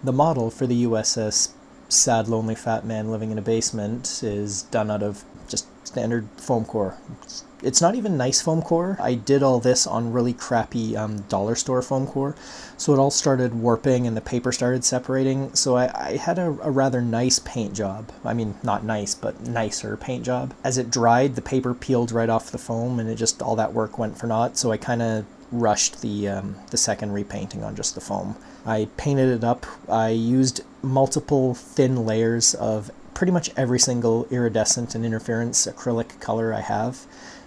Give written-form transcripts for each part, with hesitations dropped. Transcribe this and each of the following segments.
The model for the USS Sad Lonely Fat Man Living in a Basement is done out of just standard foam core. It's not even nice foam core. I did all this on really crappy dollar store foam core, so it all started warping and the paper started separating, so I had a rather nice paint job. I mean, not nice, but nicer paint job. As it dried, the paper peeled right off the foam and it just, all that work went for naught, so I kind of rushed the second repainting on just the foam. I painted it up. I used multiple thin layers of pretty much every single iridescent and interference acrylic color I have.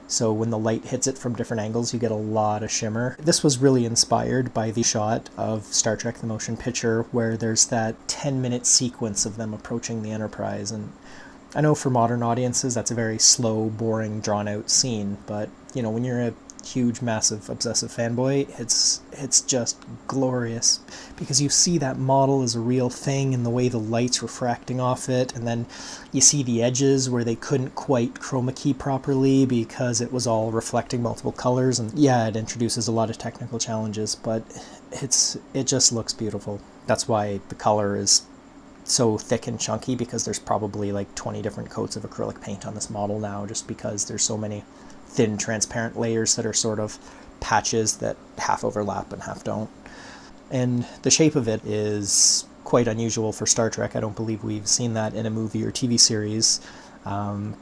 So when the light hits it from different angles, you get a lot of shimmer. This was really inspired by the shot of Star Trek The Motion Picture where there's that 10-minute sequence of them approaching the Enterprise. And I know for modern audiences that's a very slow, boring, drawn-out scene, but you know, when you're a huge, massive, obsessive fanboy, it's just glorious because you see that model as a real thing and the way the light's refracting off it, and then you see the edges where they couldn't quite chroma key properly because it was all reflecting multiple colors, and yeah, it introduces a lot of technical challenges, but it just looks beautiful. That's why the color is so thick and chunky, because there's probably like 20 different coats of acrylic paint on this model now, just because there's so many thin transparent layers that are sort of patches that half overlap and half don't. And the shape of it is quite unusual for Star Trek. I don't believe we've seen that in a movie or TV series.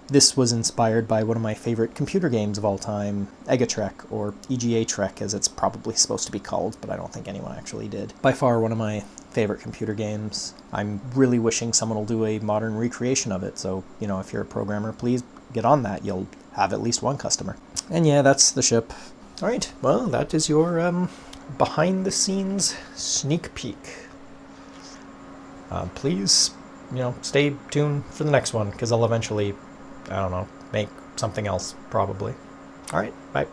This was inspired by one of my favorite computer games of all time, Egatrek, or EGA Trek as it's probably supposed to be called, but I don't think anyone actually did. By far one of my favorite computer games. I'm really wishing someone will do a modern recreation of it, so, you know, if you're a programmer, please get on that. You'll have at least one customer. And yeah, that's the ship. Alright, well, that is your behind-the-scenes sneak peek. Please, you know, stay tuned for the next one, because I'll eventually, I don't know, make something else, probably. Alright, bye.